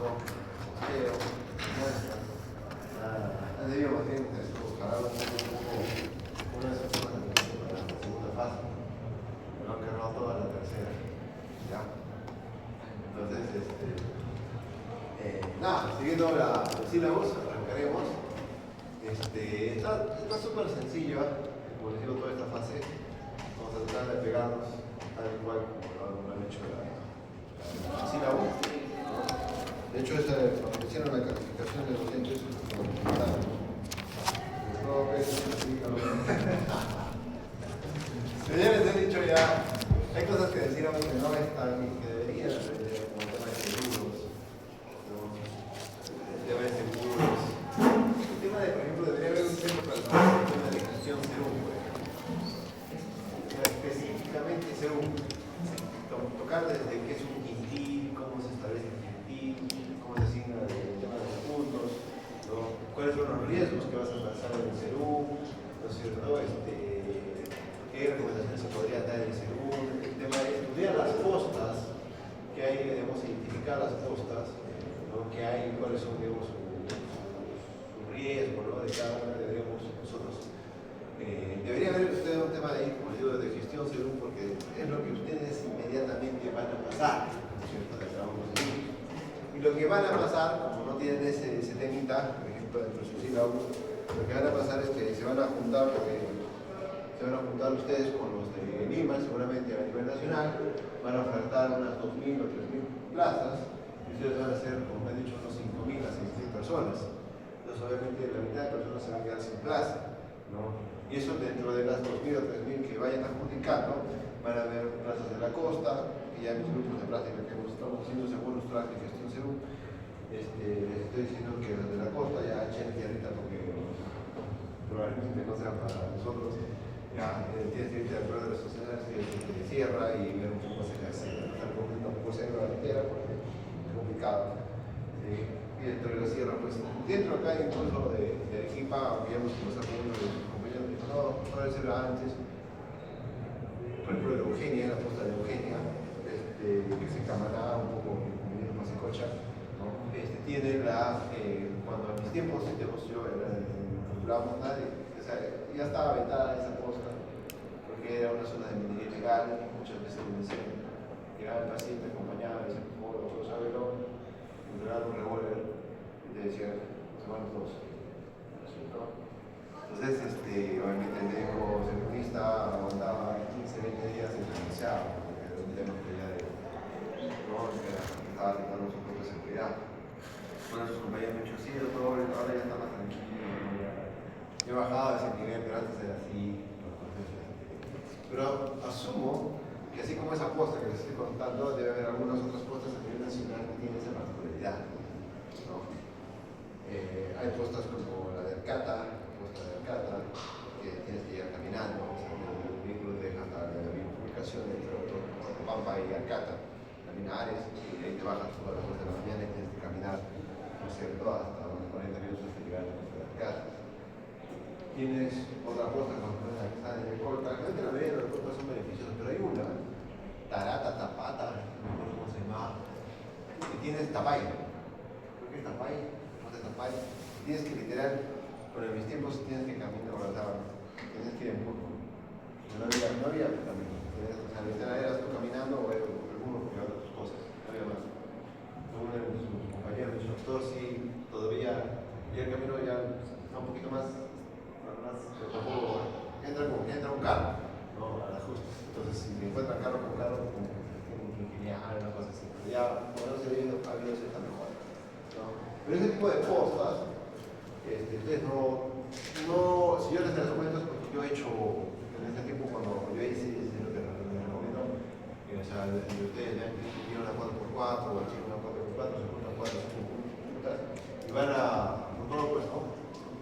básico, costeo, muestras. Han debido más bien ojalá un poco una de esas cosas para la segunda fase, aunque no toda la tercera. ¿Ya? Entonces, nada, siguiendo la sílabus, arrancaremos. Está súper sencillo, como les digo, toda esta fase. Vamos a tratar de pegarnos tal cual como lo han hecho la sílabus. De hecho, cuando hicieron la calificación de docentes, señores, he dicho ya, hay cosas que decíamos que no están y que deberían aprender, como el tema de seguros, ¿no? El tema de seguros, el tema de, por ejemplo, debería haber un centro para el tema de gestión CERUM, específicamente CERUM, tocar desde qué es un quintil, cómo se establece el quintil, cómo se asigna el tema de los puntos, ¿no? Cuáles son los riesgos que vas a pasar en el CERUM, ¿no es cierto? ¿Qué recomendaciones se podrían dar en el CERUM? El tema de estudiar las postas que hay, debemos identificar las postas, ¿no? Que hay, cuáles son, digamos, su riesgo, ¿no? De cada una deberíamos nosotros. Debería haber usted un tema de, como les digo, de gestión CERUM, porque es lo que ustedes inmediatamente van a pasar, ¿no es cierto? De trabajo CERUM. Y lo que van a pasar, como no tienen ese temita, por ejemplo, dentro de su sílabus, lo que van a pasar es que se van a juntar ustedes con los de Lima, seguramente a nivel nacional, van a ofertar unas 2.000 o 3.000 plazas, y ustedes van a ser, como me he dicho, unos 5.000 a 6.000 personas. Entonces, obviamente, la mitad de personas se van a quedar sin plaza, ¿no? Y eso dentro de las 2.000 o 3.000 que vayan adjudicando, van a haber plazas de la costa, y ya en los grupos de práctica que estamos haciendo según los trabajos de gestión CERUM, les estoy diciendo que los de la costa ya echen tierrita porque probablemente no sean para nosotros. Ya tienes que irte de acuerdo de las sociedades que se cierra y ver un poco si le hace. Tampoco se la entera porque es complicado. Y dentro de la sierra, pues dentro acá incluso de Arequipa, aunque ya hemos conversado con uno de los compañeros, dijo, no debe ser antes. Por ejemplo, de Eugenia, la costa de Eugenia, que se Camaná, un poco como más en Cocha, ¿no? Tiene cuando a mis tiempos, yo calculábamos nadie, o sea, ya estaba vetada esa costa, porque era una zona de minería ilegal, y muchas veces me decían, llegaba el paciente acompañado, y decía, por favor, doctor, sábelo, me entregaron un revólver, y te decían, se van los dos, ¿no es cierto? Entonces, obviamente el médico seleccionista aguantaba 15, 20 días en renunciado, porque era un tema que ya estaba tratando su propia seguridad. Bueno, sus compañeros me han dicho, sí, doctor, ahora ya está más tranquilo, ya he bajado a ese nivel, pero antes era así. Pero asumo que así como esa posta que les estoy contando, debe haber algunas otras postas a nivel nacional que tienen esa particularidad, ¿no? Hay postas como la de Arcata, que tienes que ir caminando, o sea, el vehículo deja hasta la publicación entre otros, Pampa y Arcata, caminares, y de ahí te bajas todas las 2 de la mañana y tienes que caminar, ¿no es cierto?, hasta unos 40 minutos hasta llegar a la costa de Arcata. Tienes otra costa como la que está en el Colca, realmente la mayoría de las costas son beneficiosas, pero hay una, Tarata, Tapata, no me acuerdo cómo se llama, que tienes Tapay, creo que es Tapay, no sé Tapay, tienes que literal, bueno, en mis tiempos tienes que caminar, tienes que ir en burro, no había camino, o sea, literal eras tú caminando o el burro llevando tus cosas, no había más. Uno de sus compañeros, el doctor, sí, todavía, y el camino ya está un poquito más entra un carro, ¿no? A la justa. Entonces, si me encuentran carro con carro, como tienen que ingeniar, una cosa así. Pero ya, por eso ha habido cierta mejor, ¿no? Pero ese tipo de postas, ustedes si yo les comento es porque yo he hecho, en este tiempo cuando yo hice lo que les recomiendo, o sea, de ustedes ya vieron una 4x4 o hicieron una 4x4, se juntan 4 o 5 juntas y van con todo pues, ¿no?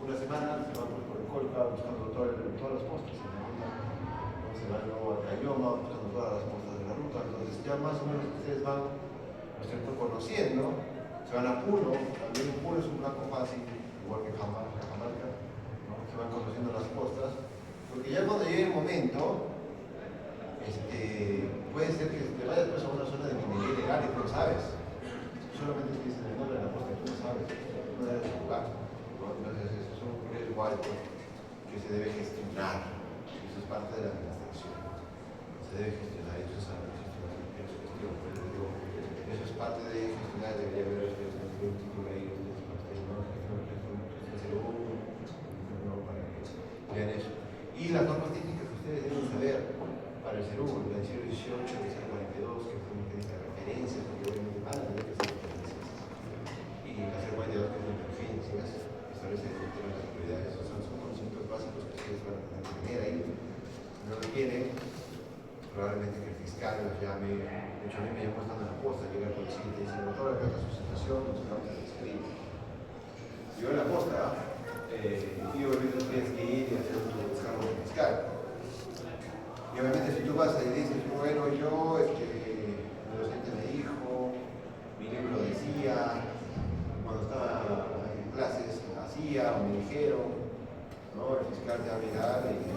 Una semana se van por el Colca buscando todas las postas en la ruta, ¿no? Se van luego a Cayoma buscando todas las postas de la ruta, entonces ya más o menos ustedes van, ¿no es cierto?, conociendo, se van a Puno, también Puno es un blanco fácil, igual que Cajamarca, ¿no? Se van conociendo las postas, porque ya cuando llegue el momento, puede ser que te vayas pues a una zona de minería ilegal y no sabes, solamente te dicen el nombre de alto que se debe gestionar. Eso es parte de la administración. Se debe gestionar, eso es gestión. Eso es parte de gestionar, debería haber un título ahí, eso. Y las normas técnicas que ustedes deben saber para el CERU, el siglo XVIII, que es el 42, que fue una técnica de referencia, porque obviamente van a tener que ser referencias. Y la CER 42, que es nuestra referencia, establece el tema de las prioridades. Esos son conceptos básicos que ustedes van a tener que tener ahí. Si no lo tienen, probablemente que el fiscal los llame. De hecho, a mí me llamó estando en la posta, llega el policía y te dice: doctor, acá está su situación, nos vamos a la fiscalía. Yo en la posta, y obviamente tienes que ir y hacer tu descargo fiscal. Y obviamente si tú vas y dices: bueno, yo, mi docente me dijo, mi libro decía, cuando estaba en clases hacía o me dijeron, ¿no? El fiscal te va a mirar y te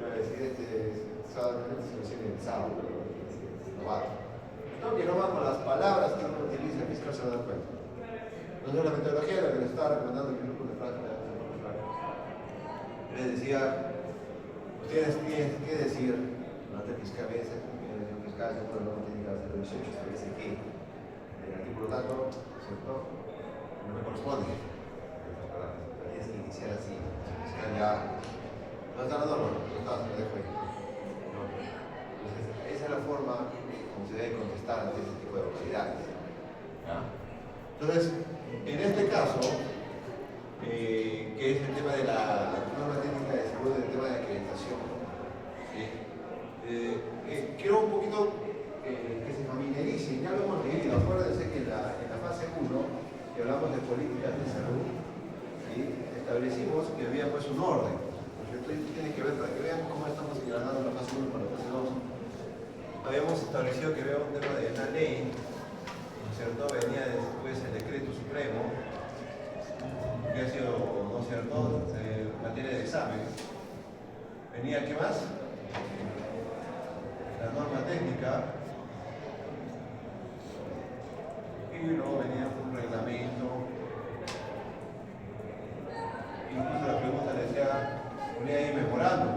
va a decir: sábado se recibe el sábado, novato. No, que no va con las palabras que uno utiliza, el fiscal se va a dar cuenta. Entonces la metodología de la que les estaba recomendando el grupo de práctica, les decía: ustedes tienen que decir, ante el fiscal, el fiscal seguro no tiene que hacer el 18, establece que el artículo tanto, ¿cierto? No me corresponde. Tienes que iniciar así. El fiscal ya no está la norma, no está, se lo dejo ahí. ¿No? Entonces, esa es la forma como se debe contestar ante este tipo de autoridades. ¿Ya? Entonces, en este caso, que es el tema de la norma técnica de salud, el tema de acreditación, quiero un poquito que se familiaricen, ya lo hemos leído. Acuérdense que en la fase 1, que hablamos de políticas de salud, establecimos que había pues un orden. Esto tiene que ver, para que vean cómo estamos engranando la fase 1 para la fase 2. Habíamos establecido que había un tema de una ley, ¿no es cierto? Venía después el decreto supremo, que ha sido, ¿no es cierto?, materia de examen. Venía, ¿qué más? La norma técnica. Y luego venía un reglamento. Incluso la pregunta decía, ponía ahí memorando.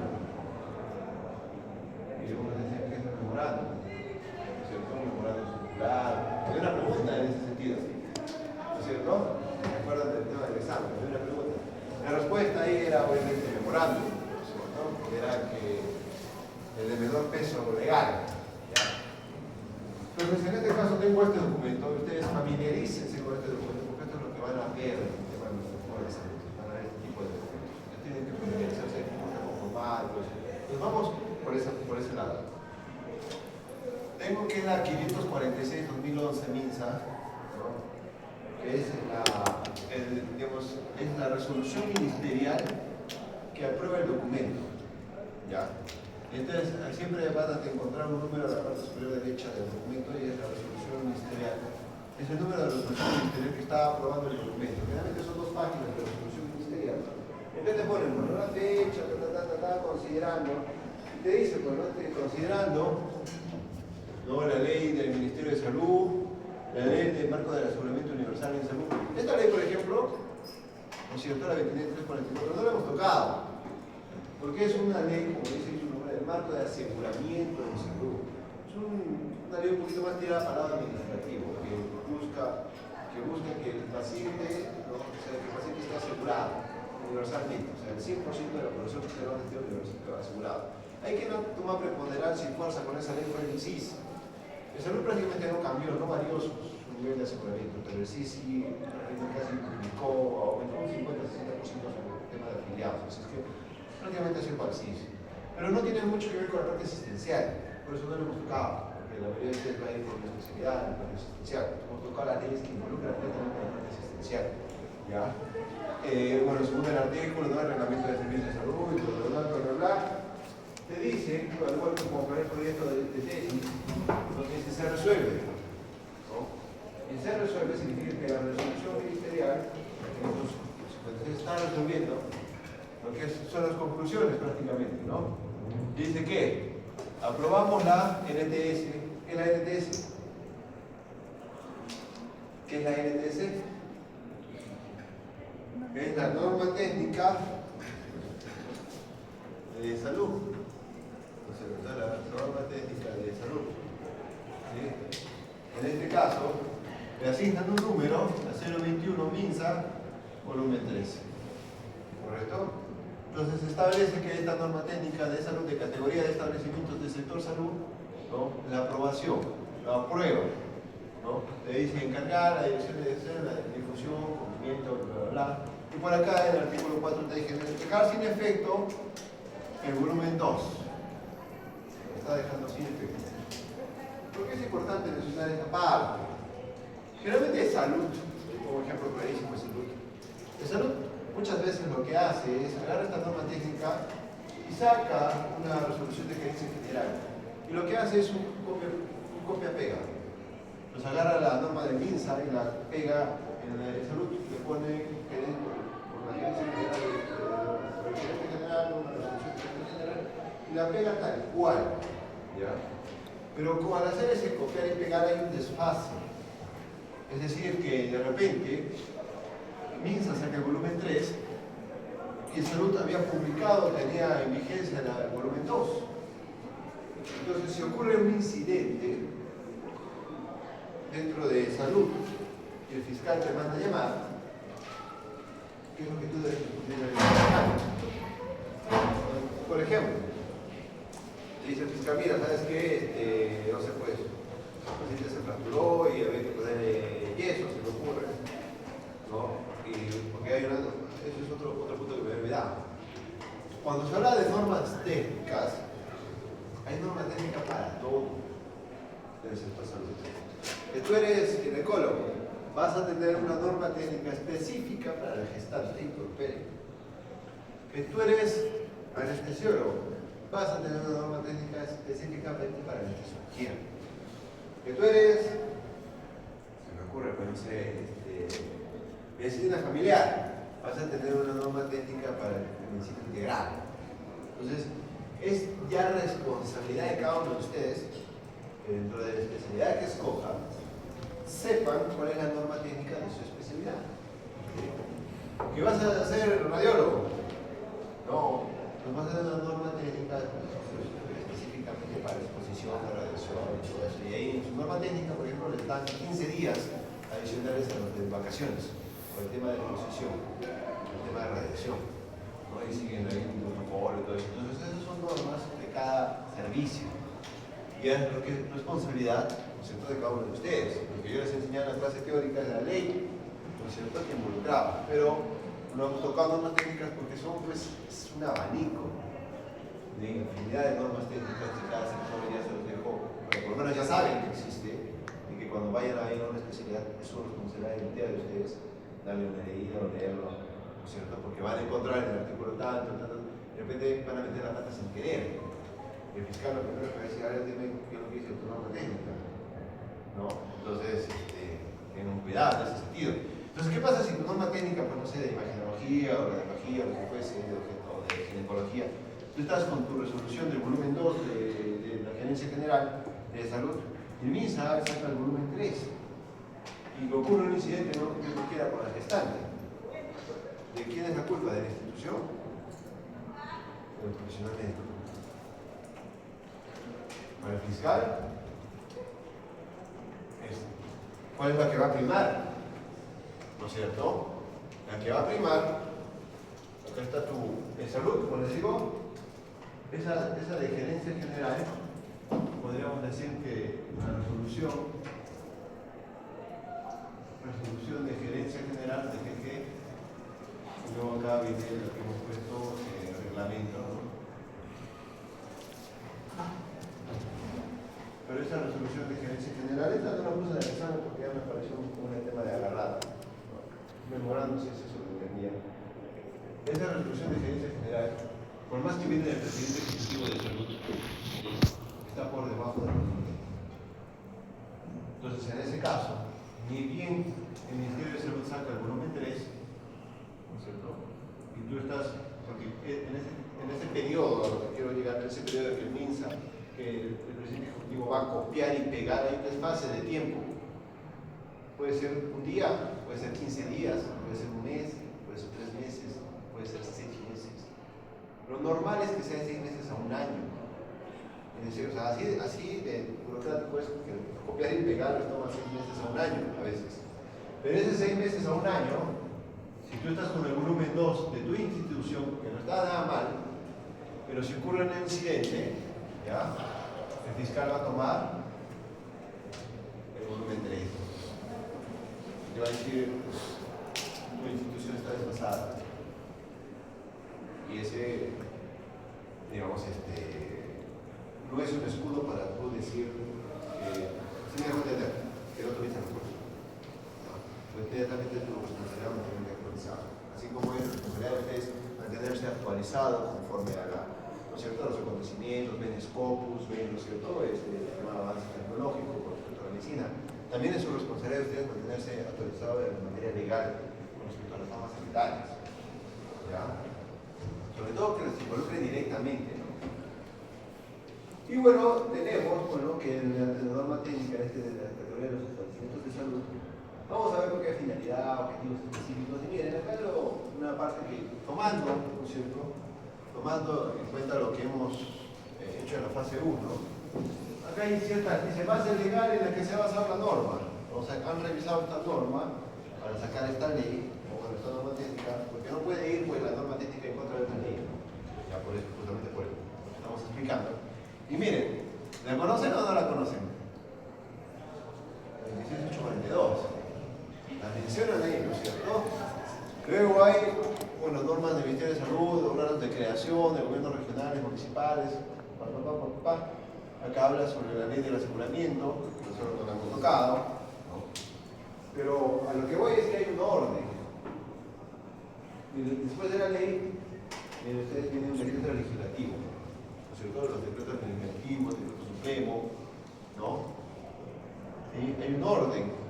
Y luego decía: ¿qué es el memorando? ¿No es cierto? Un memorando circular. Había una pregunta en ese sentido, ¿no es cierto? ¿Se acuerdan del tema del examen? Había una pregunta. La respuesta ahí era obviamente memorando, ¿no es cierto? Era que el de menor peso legal. ¿Ya? Entonces, en este caso tengo este documento. Ustedes familiarícense con este documento, porque esto es lo que van a ver en el tema de nuestra forma de salud. Van a ver este tipo de documentos. Ustedes tienen que familiarizarse con formatos. Entonces, vamos por ese lado. Tengo que la 546-2011 MINSA, ¿no?, que es la resolución ministerial que aprueba el documento. ¿Ya? Entonces, siempre van a encontrar un número a la parte superior derecha del documento y es la resolución ministerial. Es el número de la resolución ministerial que está aprobando el documento. Generalmente son 2 páginas de resolución ministerial. Entonces te ponen, bueno, la fecha, considerando, y te dice, bueno, considerando, ¿no?, la ley del Ministerio de Salud, la ley del marco del aseguramiento universal en salud. Esta ley, por ejemplo, ¿no es cierto?, la 2344, no la hemos tocado, porque es una ley, como dice su nombre, del marco de aseguramiento en salud. Es una ley un poquito más tirada para el lado administrativo, que busca que el paciente, ¿no?, o sea, que el paciente esté asegurado universalmente, o sea, el 100% de la población que esté asegurado. Hay que no tomar preponderancia y fuerza con esa ley fue el SIS. El salud prácticamente no cambió, no varió su nivel de aseguramiento, pero el SIS sí casi duplicó, aumentó un 50-60% sobre el tema de afiliados. Así es que prácticamente ha sido para el SIS. Pero no tiene mucho que ver con la parte asistencial, por eso no lo hemos tocado, porque la mayoría de ustedes va a ir por la especialidad, en la parte asistencial. Hemos tocado las leyes que involucran directamente la parte asistencial. ¿Ya? Bueno, según el artículo, ¿no?, el reglamento de servicios de salud y bla, te dice, al igual que como para el proyecto de tesis, lo que dice se resuelve, ¿no? Y se resuelve significa que la resolución ministerial, se está resolviendo lo que son las conclusiones prácticamente, ¿no? Dice que aprobamos la NTS. ¿Qué es la NTS? ¿Qué es la NTS? es la norma técnica de salud. Entonces, la norma técnica de salud. ¿Sí? En este caso, le asignan un número a 021 MINSA, volumen 3. ¿Correcto? Entonces, se establece que esta norma técnica de salud de categoría de establecimientos del sector salud, ¿no? La aprobación, la aprueba, ¿no? Le dice encargar la dirección de la difusión, cumplimiento, bla, bla, bla. Y por acá en el artículo 4 te dije dejar sin efecto el volumen 2. Lo está dejando sin efecto. ¿Por qué es importante mencionar esta parte? Generalmente es salud, como ejemplo clarísimo es salud. El salud muchas veces lo que hace es agarrar esta norma técnica y saca una resolución de gerencia general. Y lo que hace es un copia-pega. Nos agarra la norma de MINSA y la pega en la de salud, le pone por la gerencia general, una resolución de gerencia general, y la pega tal cual. ¿Ya? Pero como al hacer ese copiar y pegar hay un desfase. Es decir, que de repente MINSA saca el volumen 3 y el Salud había publicado, tenía en vigencia el volumen 2. Entonces, si ocurre un incidente dentro de Salud y el fiscal te manda a llamar, ¿qué es lo que tú debes responder al fiscal? Por ejemplo, dice el fiscal, mira, ¿sabes qué? No sé, pues, el paciente se fracturó y había que ponerle yeso, se le ocurre, ¿no? Y porque hay eso es otro punto que me he olvidado. Cuando se habla de normas técnicas, hay normas técnicas para todo del sector salud. Que tú eres ginecólogo, vas a tener una norma técnica específica para la gestante y puerperio. Que tú eres anestesiólogo, vas a tener una norma técnica específicamente para la anestesiología. Que tú eres, se me ocurre, pero no sé, medicina familiar, vas a tener una norma técnica para la medicina integral. Entonces, es ya responsabilidad de cada uno de ustedes, que dentro de la especialidad que escojan, sepan cuál es la norma técnica de su especialidad. ¿Qué vas a hacer radiólogo? No, vas a hacer una norma técnica específicamente para exposición de radiación y todo eso. Y ahí en su norma técnica, por ejemplo, les dan 15 días adicionales a los de vacaciones, por el tema de exposición, el tema de radiación, ¿no? Y siguen ahí un protocolo y todo eso. Entonces, esas son normas de cada servicio. Y es lo que es responsabilidad, ¿no es cierto?, de cada uno de ustedes. Lo que yo les enseñé en la clase teórica de la ley, ¿no es cierto?, que involucraba. Pero no hemos tocado normas técnicas porque son, pues, es un abanico de infinidad de normas técnicas que cada sector ya se los dejó. Pero por lo menos ya saben que existe y que cuando vayan a ir a una especialidad es su responsabilidad de ustedes darle una leída o leerlo, ¿no es cierto?, porque van a encontrar en el artículo tanto, de repente van a meter la pata sin querer. El fiscal lo primero que va a decir, ahora dime qué es lo que dice tu norma técnica, ¿no? Entonces, tengan cuidado en ese sentido. Entonces, ¿qué pasa si tu norma técnica, pues no sé, de imagenología o de radiología o lo que fuese, o de ginecología, tú estás con tu resolución del volumen 2 de la Gerencia General de Salud, y el MINSA saca el volumen 3, y ocurre un incidente no que no quiera con la gestante. ¿De quién es la culpa? ¿De la institución? ¿O del profesional médico? Para el fiscal, ¿cuál es la que va a primar? ¿No es cierto? La que va a primar, acá está tu salud, como les digo, esa de gerencia general, podríamos decir que la resolución de gerencia general de GG, y luego acá viene lo que hemos puesto reglamento, ¿no? Pero esa resolución de gerencia general, esta no la puse en el examen porque ya me pareció un tema de agarrada, ¿no? Memorando si es eso lo entendía. Esta resolución de gerencia general, por más que viene del presidente ejecutivo de salud, está por debajo del volumen. Entonces, en ese caso, ni bien el Ministerio de Salud saca el volumen 3, ¿no es cierto? Y tú estás, porque en ese periodo, a lo que quiero llegar, en ese periodo que el MINSA, que el presidente ejecutivo va a copiar y pegar, hay un desfase de tiempo. Puede ser un día, puede ser 15 días, puede ser un mes, puede ser 3 meses, puede ser 6 meses. Lo normal es que sea de 6 meses a un año. Es decir, o sea, así de burocrático es que copiar y pegar les toma 6 meses a un año a veces. Pero esos 6 meses a un año, si tú estás con el volumen 2 de tu institución, que no está nada mal, pero si ocurre un incidente, ¿ya? El fiscal va a tomar el volumen 3. Te va a decir, tu institución está desfasada. Y ese, digamos, no es un escudo para tú decir, si me dejo entender, que no tuviste recursos. Inmediatamente tu responsabilidad mantenerse actualizado. Así como es responsabilidad de ustedes mantenerse actualizado conforme a ¿no es cierto?, los acontecimientos, ven Scopus, ven, ¿no es cierto?, el tema de avance tecnológico con respecto a la medicina. También es su responsabilidad de ustedes mantenerse actualizado en materia legal con respecto a las normas sanitarias. ¿Ya? Sobre todo que les involucre directamente, ¿no? Y bueno, tenemos que en la norma técnica de la categoría de los establecimientos de salud, vamos a ver con qué finalidad, objetivos específicos. Y miren, acá una parte que, tomando, ¿no es cierto?, tomando en cuenta lo que hemos hecho en la fase 1, acá hay dice base legal en la que se ha basado la norma. O sea, han revisado esta norma para sacar esta ley, o esta norma técnica, porque no puede ir pues la norma técnica en contra de esta ley. Ya por eso, justamente por lo que estamos explicando. Y miren, ¿la conocen o no la conocen? El 1842. La mencionan ahí, ¿no es cierto? Luego hay, normas del Ministerio de Salud, órganos de creación, de gobiernos regionales, municipales, Acá habla sobre la ley del aseguramiento, nosotros no la hemos tocado, ¿no? Pero a lo que voy es que hay un orden. Después de la ley, miren ustedes, viene un decreto legislativo, ¿no es cierto? Los decretos legislativos, el decreto supremo, ¿no? ¿Sí? Hay un orden.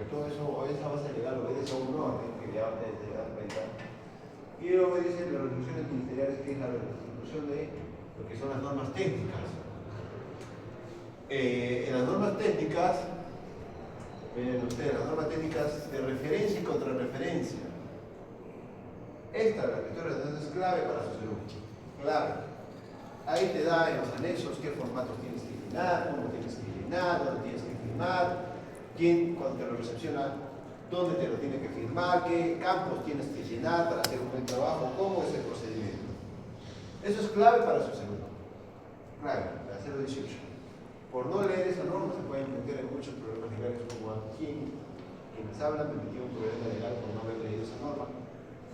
Todo eso, esa base legal obedece a un orden que ya ustedes se dan cuenta. Y obedece las resoluciones ministeriales, que es la resolución de lo que son las normas técnicas. En las normas técnicas, miren ustedes, las normas técnicas de referencia y contrarreferencia. Esta, la que estoy redactando, es clave para su salud. Clave. Ahí te da en los anexos qué formatos tienes que llenar, cómo tienes que llenar, dónde tienes que firmar, quién, cuando te lo recepciona, dónde te lo tiene que firmar, qué campos tienes que llenar para hacer un buen trabajo, cómo es el procedimiento. Eso es clave para su segundo. Clave, la 018. Por no leer esa norma se pueden meter en muchos problemas legales, como aquí quienes hablan me metieron un problema legal por no haber leído esa norma.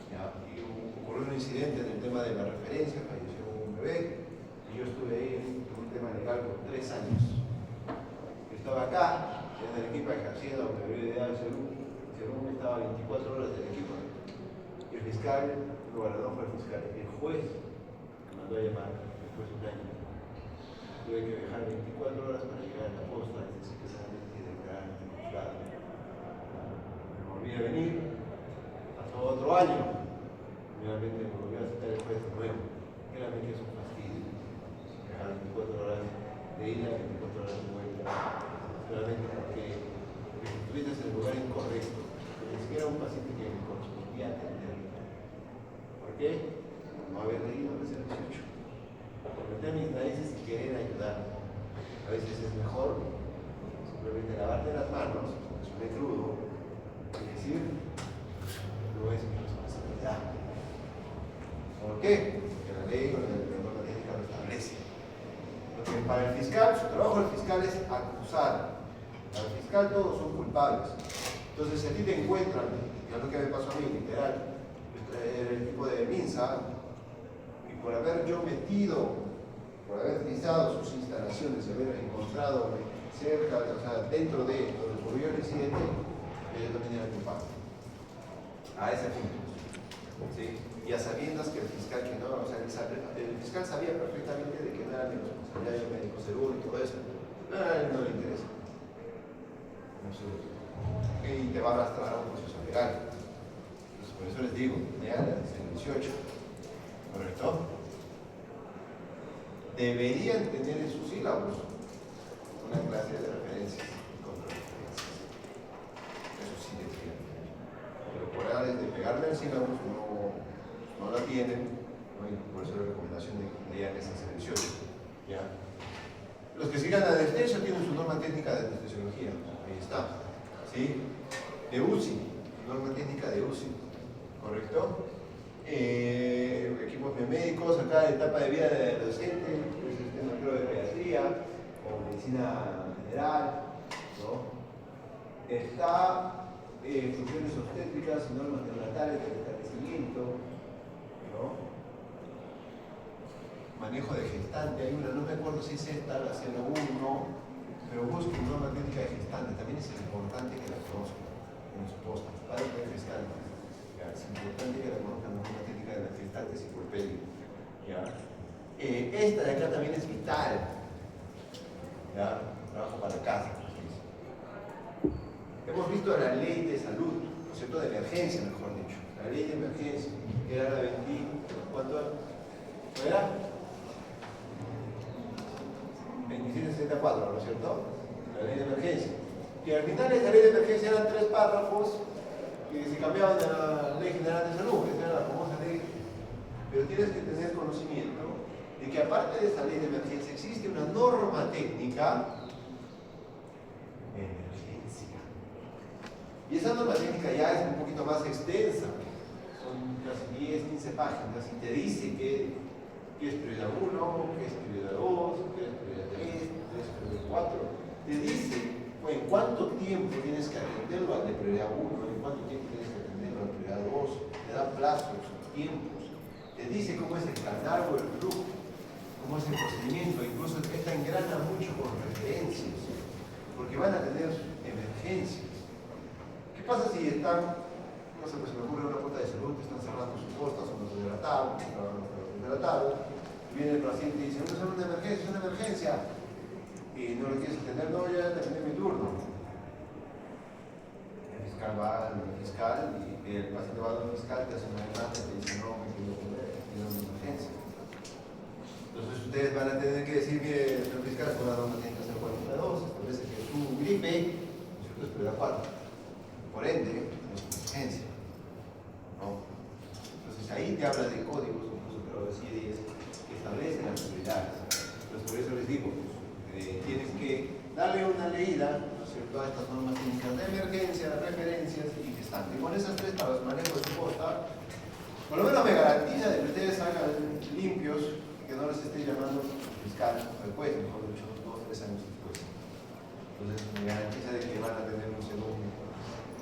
¿Ya? Y ocurrió un incidente en el tema de la referencia, falleció un bebé, y yo estuve ahí en un tema legal por 3 años. Yo estaba acá, en el equipo ejerciendo la autoridad de salud, según estaba 24 horas del equipo. Y el fiscal, el gobernador fue el fiscal, el juez me mandó a llamar después de un año. Tuve que viajar 24 horas para llegar a la posta, es decir, que solamente y declarar ante el juzgado. Me volví a venir, pasó otro año, nuevamente me volvió a citar el juez de nuevo. Realmente es un fastidio. Viajar 24 horas de ida y 24 horas de vuelta. Realmente porque estuviste en el lugar incorrecto, ni siquiera un paciente que me correspondía atender. ¿Por qué? No haber leído el 018. Por meter mis narices y querer ayudar. A veces es mejor simplemente lavarte las manos, suene crudo, y decir, no es mi responsabilidad. ¿Por qué? Porque la ley o la norma técnica lo establece. Porque para el fiscal, su trabajo del fiscal es acusar. Para el fiscal todos son culpables. Entonces, si a ti te encuentran, y es lo que me pasó a mí, literal, el equipo de Minsa, y por haber yo metido, por haber utilizado sus instalaciones, haber encontrado cerca, o sea, dentro de donde ocurrió el incidente, yo también era culpable. A ese punto. ¿Sí? Y a sabiendas que el fiscal que no, o sea, el fiscal sabía perfectamente de que no era mi responsabilidad del médico seguro y todo eso. No, a él no le interesa. Y te va a arrastrar a un proceso legal. Entonces, por eso les digo, lean el 18, ¿correcto? Deberían tener en sus sílabos una clase de referencias y contrarreferencias. Eso sí deberían. Pero por ahora es de pegarme al 100% tienen, ¿no? Y por eso la recomendación de que lean esa selección. ¿Ya? Los que sigan anestesia tienen su norma técnica de anestesiología, ahí está. ¿Sí? De UCI, norma técnica de UCI, ¿correcto? Equipos biomédicos, acá etapa de vida del docente, no creo de pediatría o medicina general, ¿no? Está funciones obstétricas y normas neonatales del establecimiento, ¿no? Manejo de gestante, hay una, no me acuerdo si es esta, la 01, pero busquen norma técnica de gestante, también es importante que la conozcan en los postos, para el gestante. Es importante que la conozcan la norma técnica de las gestantes y puerperio. Esta de acá también es vital. ¿Ya? Trabajo para casa. Hemos visto la ley de salud, ¿no es cierto? De emergencia, mejor dicho. La ley de emergencia, que era la 20, ¿cuánto era? 2764, ¿no es cierto? La ley de emergencia. Que al final esa ley de emergencia eran 3 párrafos que se cambiaban de la Ley General de Salud, que era la famosa ley. Pero tienes que tener conocimiento de que aparte de esa ley de emergencia existe una norma técnica de emergencia. Y esa norma técnica ya es un poquito más extensa, son casi 10, 15 páginas y te dice qué es prioridad 1, qué es prioridad 2, qué es prioridad 3, qué es prioridad 4. Te dice en cuánto tiempo tienes que atenderlo al de prioridad 1, en cuánto tiempo tienes que atenderlo al de prioridad 2, te da plazos, tiempos, te dice cómo es el canal o el flujo, cómo es el procedimiento, incluso esta engrana mucho con referencias, porque van a tener emergencias. ¿Qué pasa si están, no sé, pues se me ocurre una puerta de salud, te están cerrando sus costas, son los delatados, viene el paciente y dice, no es una emergencia, es una emergencia, y no lo quieres atender, no, ya terminé mi turno. El fiscal va al fiscal y el paciente va al fiscal, te hace una demanda y te dice, no, me quiero atender, tiene una emergencia. Entonces ustedes van a tener que decir, mire, señor fiscal, con la norma tiene que ser 42, establece que su gripe, ¿no es cierto?, es prioridad 4. Por ende, es una emergencia. ¿No? Entonces ahí te habla de códigos, incluso te lo decide, que establecen las prioridades. Entonces por eso les digo, tienes que darle una leída, ¿no es cierto?, a estas normas técnicas de emergencia, referencias y gestante. Y con esas tres para los manejos de posta, por lo menos me garantiza de que ustedes salgan limpios, que no les esté llamando fiscal al juez, mejor dicho, 2 o 3 años después. Entonces me garantiza de que van a tener un segundo,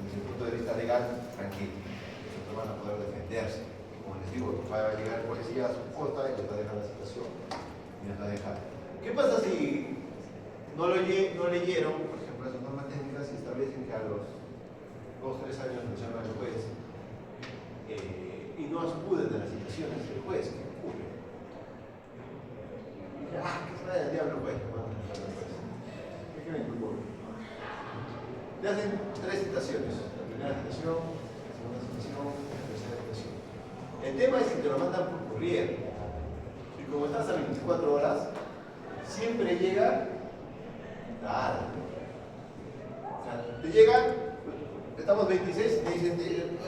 desde el punto de vista legal, tranquilo, que van a poder defenderse. Como les digo, va a llegar el policía a su posta y les va a dejar la situación y les va a dejar. ¿Qué pasa si no leyeron, por ejemplo, esas normas técnicas y establecen que a los 2 o 3 años nos llama el juez y no acuden a las citaciones del juez? ¿Qué ocurre? Y dice, que se vaya el diablo, juez. ¿Qué me ocurre? Te hacen 3 citaciones: la primera citación, la segunda citación, la tercera citación. El tema es que te lo mandan por courier y como estás a 24 horas, siempre llega tarde. O sea, te llegan, estamos 26, te dicen,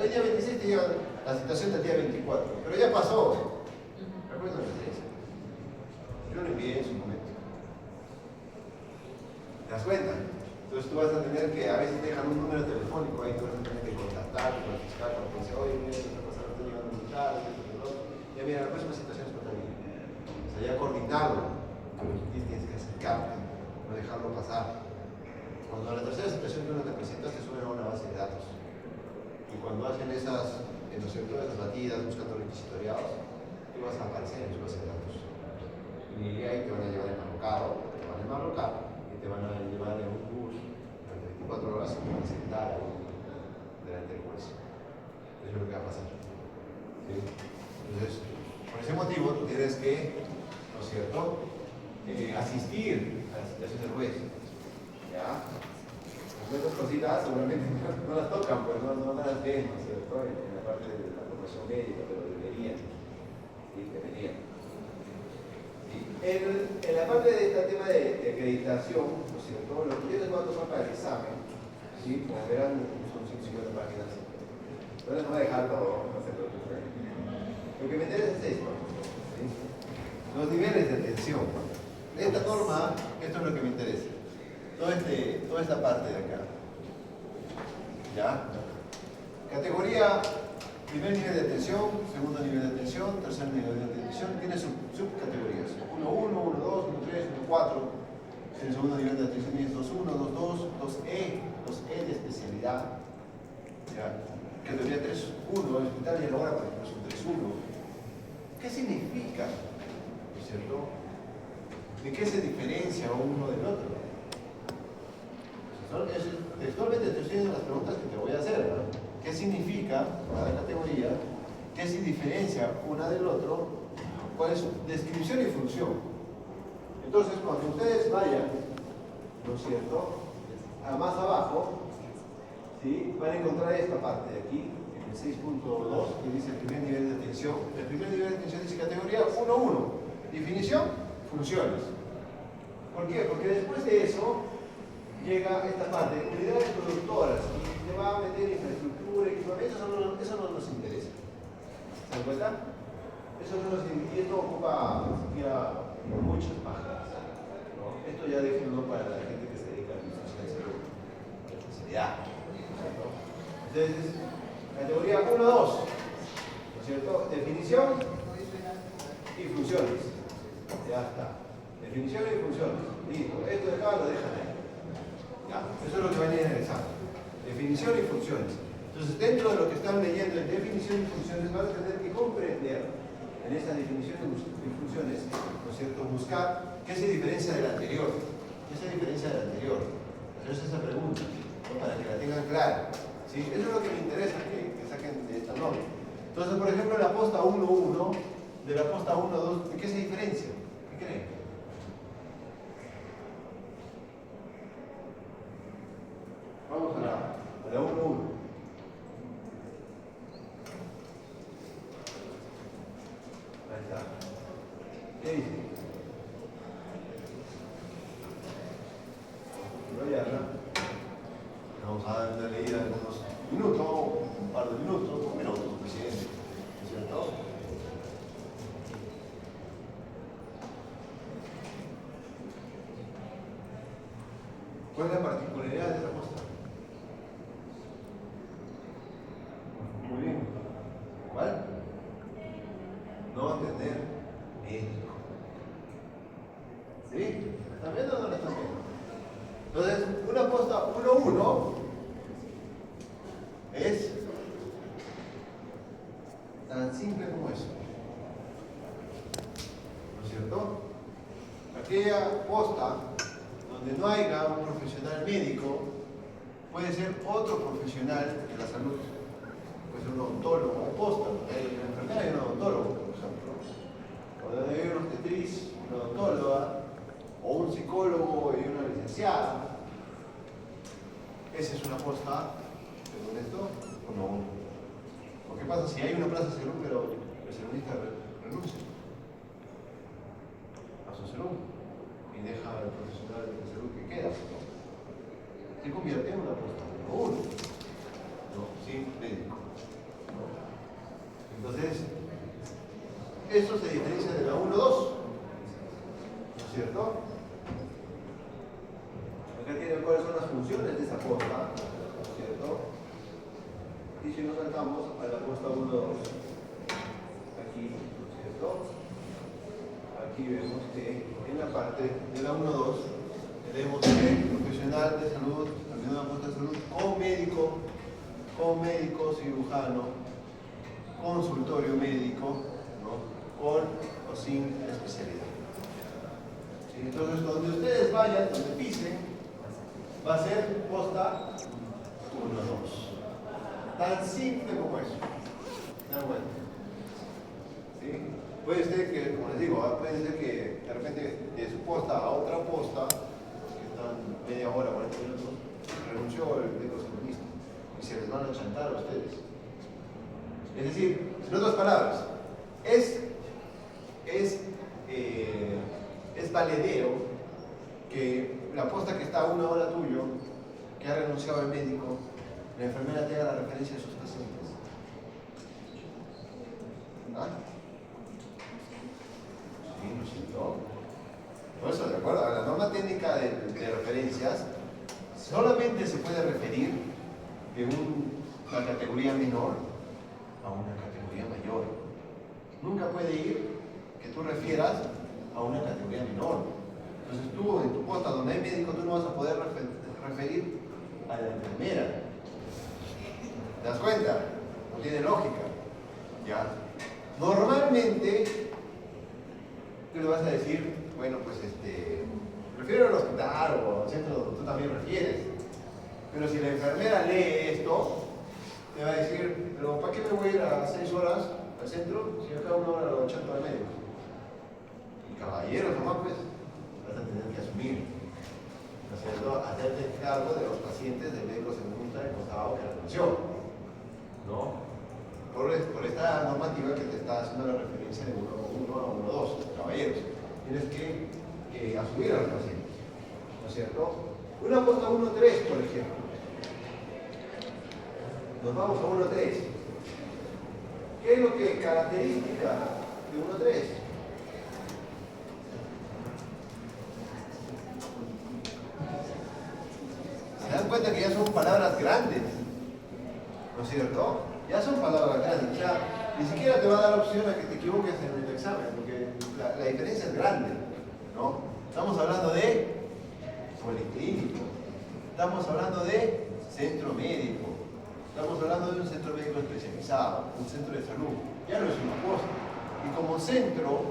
el día 26 te llega la citación del día 24, pero ya pasó. ¿Recuerdan ustedes? Yo lo envié en su momento. ¿Te das cuenta? Entonces tú vas a tener que, a veces dejan un número telefónico, ahí tú vas a tener que contactar con el fiscal cuando te dice, oye, mira, esta cosa no está llegando muy tarde, ya mira, la próxima situación es contra mí. O sea, ya coordinado, pero tienes que acercarte, no dejarlo pasar. Cuando a la tercera situación que uno te presentas, te suben a una base de datos. Y cuando hacen esas, ¿no es cierto?, esas batidas buscando requisitoriados, tú vas a aparecer en su base de datos. Y ahí te van a llevar enmarcado, te van a enmarcar y te van a llevar en un bus durante 24 horas y te van a sentar ahí delante del juez. Eso es lo que va a pasar. ¿Sí? Entonces, por ese motivo, tú tienes que, ¿no es cierto?, asistir a la citación del juez. ¿Ya? Estas cositas seguramente no las tocan, pues no las ven, ¿no es cierto?, en la parte de la formación médica, pero deberían. ¿Sí? Deberían. ¿Sí? En la parte de este tema de acreditación, ¿no es cierto?, lo que yo les voy a tomar para el examen, ¿sí?, como verán, son 150 páginas. Entonces no voy a dejarlo, no se preocupen. Lo que me interesa es esto, ¿sí? Los niveles de atención. Esta norma, esto es lo que me interesa. Toda esta parte de acá. ¿Ya? Categoría, primer nivel de atención, segundo nivel de atención, tercer nivel de atención, tiene subcategorías. 1.1, 1.2, 1.3, 1.4. En el segundo nivel de atención tienes 2.1, 2.2, 2E, 2E de especialidad. ¿Ya? Categoría 3.1, hospital y ahora por ejemplo es un 3.1. ¿Qué significa? ¿No es cierto? ¿De qué se diferencia uno del otro? Textualmente te estoy haciendo las preguntas que te voy a hacer, ¿no? ¿Qué significa cada categoría? ¿Qué se diferencia una del otro? ¿Cuál es su descripción y función? Entonces, cuando ustedes vayan, ¿no es cierto?, a más abajo, ¿sí?, van a encontrar esta parte de aquí, en el 6.2, que dice el primer nivel de atención. El primer nivel de atención dice categoría 1.1, definición, funciones. ¿Por qué? Porque después de eso llega esta parte, unidades productoras, y te va a meter infraestructura, equipamiento, eso no nos interesa. ¿Se dan cuenta? Eso no nos interesa, y esto ocupa siquiera muchas páginas, ¿no? Esto ya déjenlo para la gente que se dedica a la administración de salud, a la especialidad, ¿no? Entonces, categoría 1, 2, ¿no es cierto? Definición y funciones. Ya está. Definición y funciones. Listo. Esto de acá lo dejan ahí. ¿Ya? Eso es lo que van a ir analizando. Definición y funciones. Entonces, dentro de lo que están leyendo en definición y funciones, van a tener que comprender en esta definición y funciones, ¿no es cierto?, buscar qué se diferencia del anterior. ¿Qué se diferencia del anterior? Entonces, esa pregunta, ¿no?, para que la tengan clara. ¿Sí? Eso es lo que me interesa que saquen de esta norma. Entonces, por ejemplo, la posta 1.1 de la posta 1.2, ¿de qué se diferencia? ¿Qué creen? Vamos a la 1.1. Ahí está. ¿Qué dice? Voy a vamos a dar una leída de unos minutos, un par de minutos, un minuto suficiente, ¿no es cierto? ¿Cuál es la particularidad de esta posta? Muy bien. ¿Cuál? No atender médico. ¿Sí? ¿Están viendo o no la están viendo? Entonces, una posta 1.1 es tan simple como eso. ¿No es cierto? Aquella posta donde no haya un profesional médico, puede ser otro profesional de la salud. Puede ser un odontólogo, o posta, en la enfermedad hay un odontólogo, por ejemplo. O donde hay una obstetriz, una odontóloga, o un psicólogo y una licenciada. Esa es una posta, según esto, 1.1. ¿O qué pasa si hay una plaza de salud, pero el saludista renuncia a su salud y deja al profesional de salud que queda? Se convierte en una posta 1.1, ¿no?, sin médico, ¿no? Entonces, eso se diferencia de la 1.2, ¿no es cierto? Acá tienen cuáles son las funciones de esa posta, ¿no es cierto? Y si nos saltamos a la posta 1.2, aquí, ¿no es cierto?, aquí vemos que en la parte de la 1.2 tenemos el profesional de salud, también una posta de salud, con médico cirujano, consultorio médico, ¿no?, con o sin especialidad. ¿Sí? Entonces, donde ustedes vayan, donde pisen, va a ser posta 1.2. Tan simple como eso. ¿Dan cuenta? ¿Sí? Puede ser que, como les digo, puede ser que de repente de su posta a otra posta, que están media hora, 40 minutos, renunció el médico saludista y se les van a chantar a ustedes. Es decir, en otras palabras, es valedero que la posta que está a 1 hora tuyo, que ha renunciado el médico, la enfermera te haga la referencia de sus pacientes. ¿Ah? ¿no? Por eso, de acuerdo a la norma técnica de referencias, solamente se puede referir de una categoría menor a una categoría mayor. Nunca puede ir que tú refieras a una categoría menor. Entonces tú, en tu posta donde hay médico, tú no vas a poder referir a la enfermera. ¿Te das cuenta? No tiene lógica. ¿Ya? Normalmente, tú le vas a decir, bueno, pues refiero al hospital o al centro donde tú también refieres. Pero si la enfermera lee esto, te va a decir, pero ¿para qué me voy a ir a 6 horas al centro si acá 1 hora lo echando al médico? Y caballeros nomás, pues, vas a tener que asumir, ¿no es cierto? Hacerte cargo de los pacientes del médico segunda del costado que la conoció, ¿no? Por esta normativa que te está haciendo la referencia de 1.1 a 1.2, caballeros. Tienes que asumir a los pacientes, ¿no es cierto? Una posta 1.3, por ejemplo. Nos vamos a 1.3. ¿Qué es lo que es característica de 1.3? ¿Se dan cuenta que ya son palabras grandes? ¿No es cierto? Ya son palabras grandes. O sea, ni siquiera te va a dar opción a que te equivoques en el examen, porque la diferencia es grande, ¿no? Estamos hablando de policlínico, estamos hablando de centro médico, estamos hablando de un centro médico especializado, un centro de salud. Ya no es una posta. Y como centro,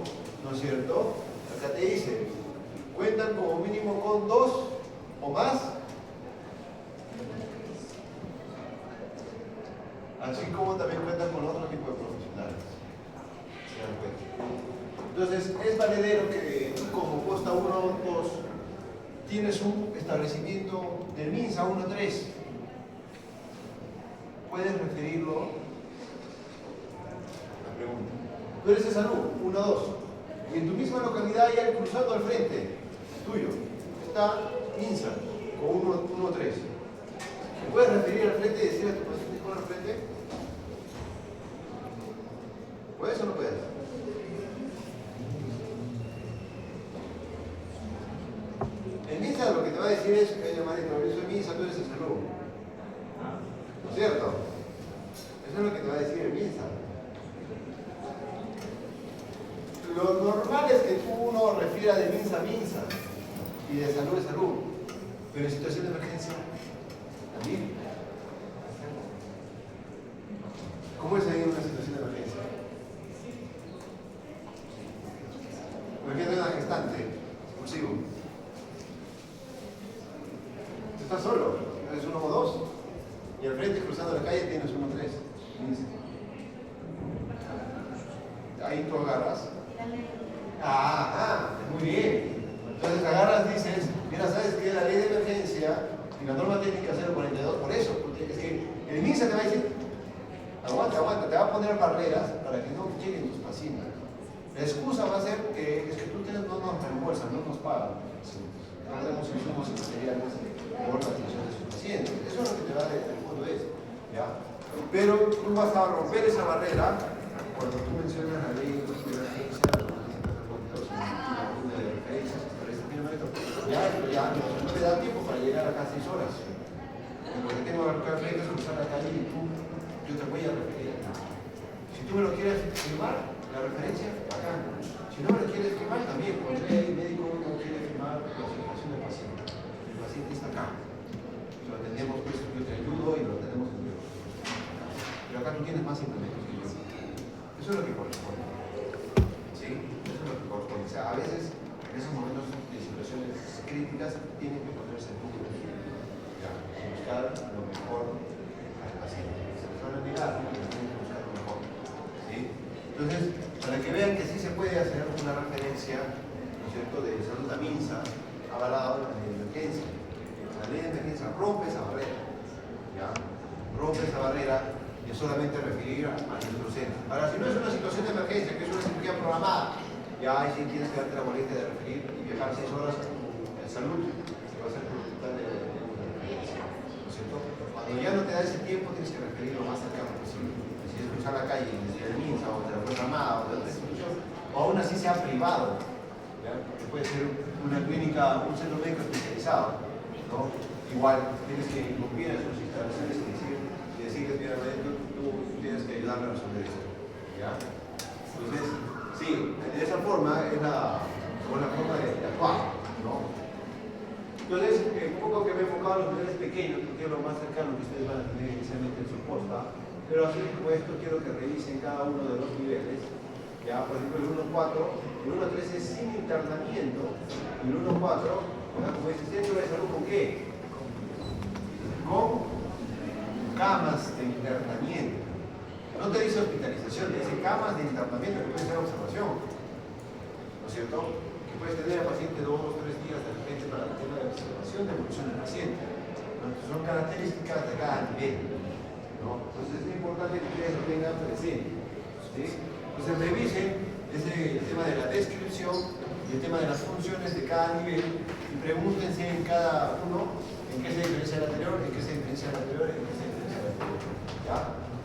¿no es cierto? Acá te dice, cuentan como mínimo con 2 o más, así como también cuentan con otro tipo de profesionales. ¿Se dan cuenta? Entonces, es valedero que tú como posta 1 o 2 tienes un establecimiento del MINSA 1.3. Puedes referirlo. La pregunta. Tú eres de salud, 1.2. Y en tu misma localidad, ya cruzando al frente, tuyo, está MINSA con 1.3. ¿Te puedes referir al frente y decir a tu paciente con al frente? ¿Puedes o no puedes? El MINSA lo que te va a decir es, maestro, yo soy MINSA, tú eres de salud. ¿No es cierto? Eso es lo que te va a decir el MINSA. Lo normal es que uno refiera de MINSA a MINSA y de salud a salud. Pero en situación de emergencia, también. ¿Cómo es ahí una situación de emergencia? Imagínate una gestante, expulsivo. Tú estás solo, eres 1 o 2. Y al frente, cruzando la calle, tienes 1-3. Ahí tú agarras. Muy bien. Entonces agarras, dices, mira, ¿sabes qué? La ley de emergencia y la norma técnica 042, por eso, porque es que el MINSA te va a decir, aguanta, te va a poner barreras para que no lleguen tus pacientes. La excusa va a ser que es que no nos reembolsan, no nos pagan. No tenemos insumos y materiales por la atención de sus pacientes. Eso es lo que te va a decir. ¿Ya? Pero tú vas a romper esa barrera cuando tú mencionas la ley de emergencia, de referencias, ya no te da tiempo para llegar acá a 6 horas. Porque tengo que cruzar la calle y yo te voy a referir. Si tú me lo quieres firmar, la referencia, acá. Si no me lo quieres firmar, también, porque el médico no quiere firmar la situación del paciente. El paciente está acá. Lo atendemos, pues yo te ayudo y lo tenemos en vivo. Pero acá tú tienes más implementos que yo. Eso es lo que corresponde. ¿Sí? Eso es lo que corresponde. O sea, a veces, en esos momentos de situaciones críticas, tienen que ponerse en punto. Ya, buscar lo mejor al paciente. Se les van a olvidar, pero tienen que buscar lo mejor. ¿Sí? Entonces, para que vean que sí se puede hacer una referencia, ¿no es cierto?, de salud a MINSA, avalado en la ley de emergencia. La ley de emergencia rompe esa barrera, ¿ya? Rompe esa barrera y solamente referir a nuestro centro. Ahora, si no es una situación de emergencia, que es una cirugía programada, ya ahí sí tienes que darte la molestia de referir y viajar 6 horas en salud, se va a hacer por hospital de emergencia, ¿no es cierto? Cuando ya no te da ese tiempo, tienes que referir lo más cercano posible. Si es cruzar la calle desde el MINSA o de la programada o de otra institución, o aún así sea privado, ¿ya? Que puede ser una clínica, un centro médico especializado, ¿no? Igual tienes que cumplir en sus instalaciones y decirles, mira, tú tienes que ayudarme a resolver esto, ¿ya? Entonces, sí, de esa forma es la forma de actuar, ¿no? Entonces, un poco que me he enfocado en los niveles pequeños, porque es lo más cercano que ustedes van a tener inicialmente en su posta, pero así como esto quiero que revisen cada uno de los niveles. Ya, por ejemplo, el 1.4, el 1.3 es sin internamiento, y el 1.4, como dice, centro de salud, ¿con qué? Con camas de internamiento. No te dice hospitalización, te dice camas de internamiento que puede ser observación, ¿no es cierto? Que puedes tener al paciente 2 o 3 días de repente para el tema de observación de evolución del paciente, ¿no? Entonces, son características de cada nivel, ¿no? Entonces es importante que ustedes lo tengan presente, ¿sí? Entonces revisen el tema de la descripción y el tema de las funciones de cada nivel y pregúntense en cada uno en qué se diferencia el anterior, en qué se diferencia el anterior, en qué se diferencia el anterior, ¿ya?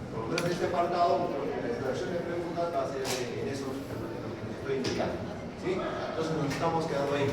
Por lo menos este apartado, la extracción de preguntas va a ser en eso que les estoy indicando, ¿sí? Entonces nos estamos quedando ahí.